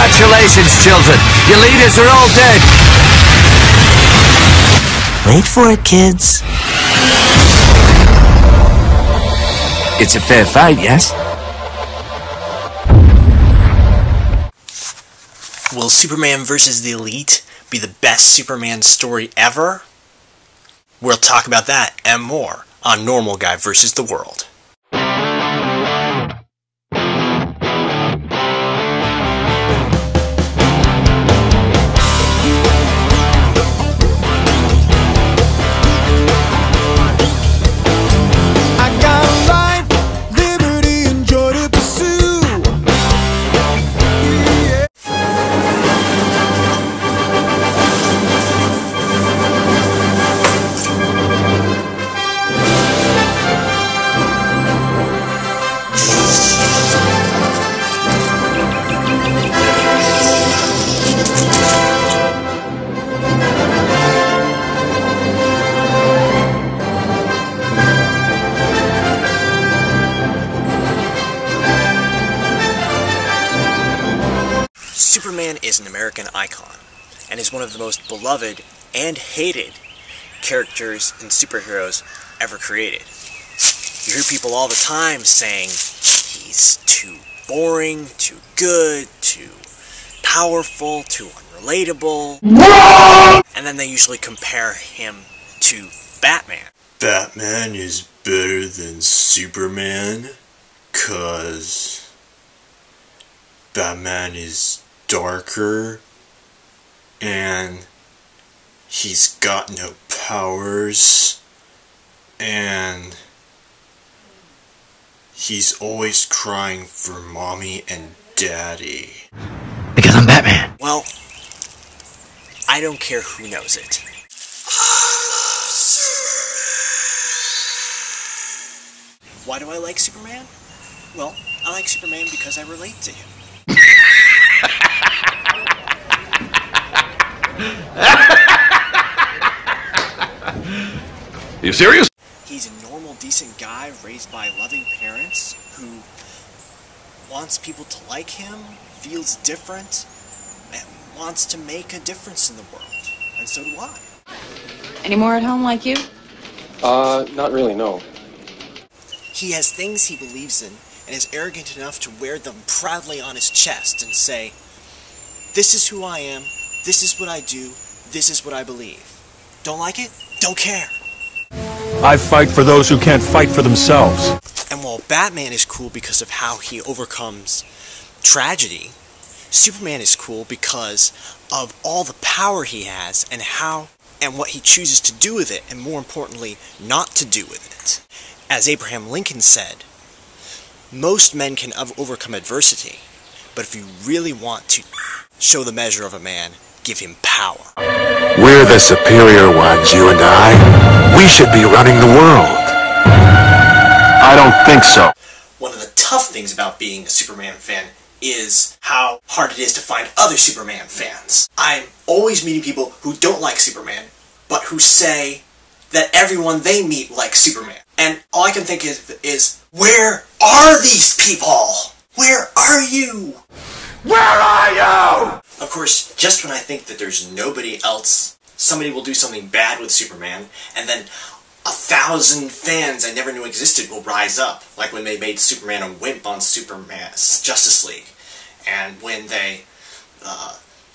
Congratulations, children. Your leaders are all dead. Wait for it, kids. It's a fair fight, yes? Will Superman vs. the Elite be the best Superman story ever? We'll talk about that and more on Normal Guy vs. the World. Superman is an American icon, and is one of the most beloved and hated characters and superheroes ever created. You hear people all the time saying he's too boring, too good, too powerful, too unrelatable, and then they usually compare him to Batman. Batman is better than Superman, 'cause Batman is darker, and he's got no powers, and he's always crying for mommy and daddy. Because I'm Batman. Well, I don't care who knows it. Why do I like Superman? Well, I like Superman because I relate to him. Are you serious? He's a normal, decent guy raised by loving parents who wants people to like him, feels different, and wants to make a difference in the world. And so do I. Any more at home like you? Not really, no. He has things he believes in and is arrogant enough to wear them proudly on his chest and say, "This is who I am, this is what I do, this is what I believe. Don't like it? Don't care." I fight for those who can't fight for themselves. And while Batman is cool because of how he overcomes tragedy, Superman is cool because of all the power he has and what he chooses to do with it, and more importantly, not to do with it. As Abraham Lincoln said, most men can overcome adversity, but if you really want to show the measure of a man, give him power. We're the superior ones, you and I. We should be running the world. I don't think so. One of the tough things about being a Superman fan is how hard it is to find other Superman fans. I'm always meeting people who don't like Superman, but who say that everyone they meet likes Superman. And all I can think is where are these people? Where are you? Where are you? Of course, just when I think that there's nobody else, somebody will do something bad with Superman, and then 1,000 fans I never knew existed will rise up, like when they made Superman a wimp on Superman's Justice League, and when they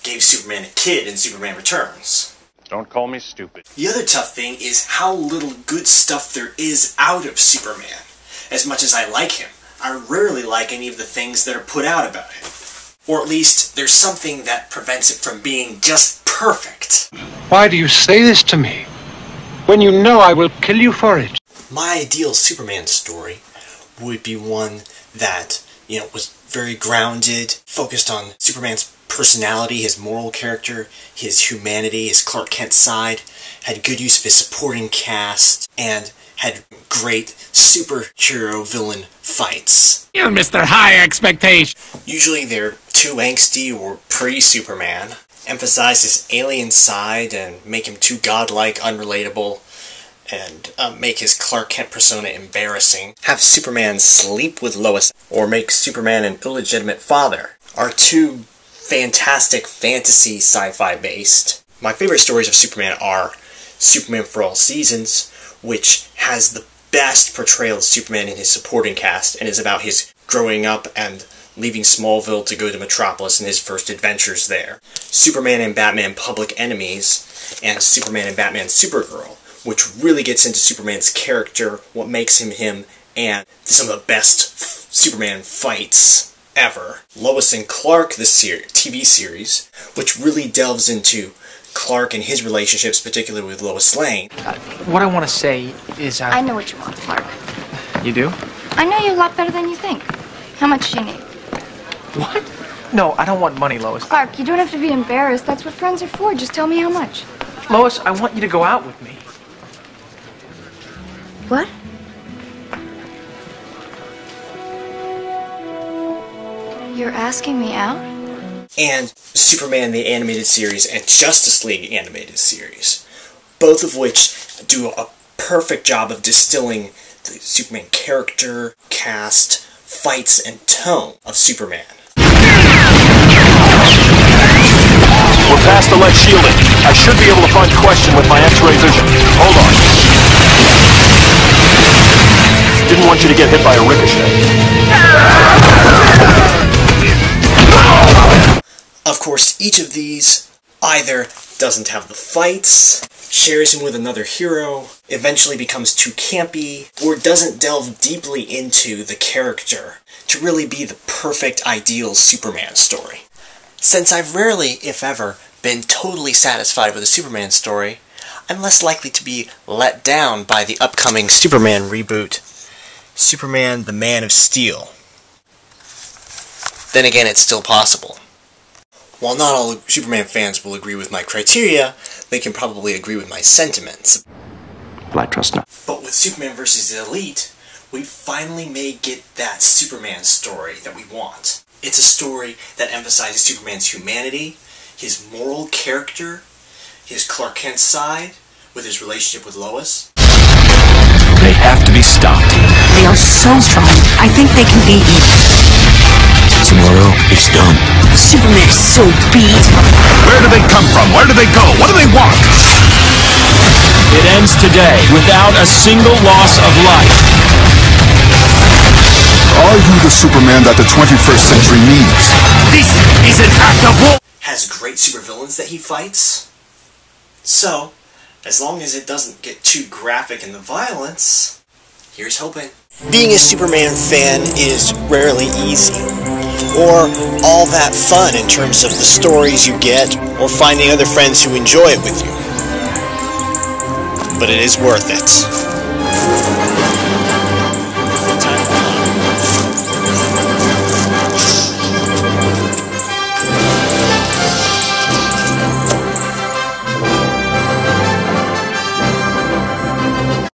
gave Superman a kid in Superman Returns. Don't call me stupid. The other tough thing is how little good stuff there is out of Superman. As much as I like him, I rarely like any of the things that are put out about him. Or at least, there's something that prevents it from being just perfect. Why do you say this to me, when you know I will kill you for it? My ideal Superman story would be one that, was very grounded, focused on Superman's personality, his moral character, his humanity, his Clark Kent side, had good use of his supporting cast, and had great superhero villain fights. You Mr. High Expectation. Usually they're too angsty or pre-Superman, emphasize his alien side and make him too godlike, unrelatable, and make his Clark Kent persona embarrassing. Have Superman sleep with Lois, or make Superman an illegitimate father, are two fantastic fantasy sci-fi based. My favorite stories of Superman are Superman for All Seasons, which has the best portrayal of Superman in his supporting cast and is about his growing up and leaving Smallville to go to Metropolis and his first adventures there. Superman and Batman Public Enemies, and Superman and Batman Supergirl, which really gets into Superman's character, what makes him him, and some of the best Superman fights ever. Lois and Clark, the TV series, which really delves into Clark and his relationships, particularly with Lois Lane. What I want to say is I know what you want, Clark. You do? I know you a lot better than you think. How much do you need? What? No, I don't want money, Lois. Clark, you don't have to be embarrassed. That's what friends are for. Just tell me how much. Lois, I want you to go out with me. What? You're asking me out? And Superman the Animated Series and Justice League Animated Series, both of which do a perfect job of distilling the Superman character, cast, fights, and tone of Superman. We're past the lead shielding. I should be able to find Question with my X-ray vision. Hold on. Didn't want you to get hit by a ricochet. Of course, each of these either doesn't have the fights, shares him with another hero, eventually becomes too campy, or doesn't delve deeply into the character to really be the perfect, ideal Superman story. Since I've rarely, if ever, been totally satisfied with a Superman story, I'm less likely to be let down by the upcoming Superman reboot, Superman the Man of Steel. Then again, it's still possible. While not all Superman fans will agree with my criteria, they can probably agree with my sentiments. Well, I trust not. But with Superman vs. the Elite, we finally may get that Superman story that we want. It's a story that emphasizes Superman's humanity, his moral character, his Clark Kent side, with his relationship with Lois. They have to be stopped. They are so strong, I think they can beat you. Tomorrow, it's done. Superman is so beat. Where do they come from? Where do they go? What do they want? It ends today without a single loss of life. Are you the Superman that the 21st century needs? This is an act of war. Has great supervillains that he fights. So, as long as it doesn't get too graphic in the violence, here's hoping. Being a Superman fan is rarely easy, or all that fun in terms of the stories you get, or finding other friends who enjoy it with you. But it is worth it.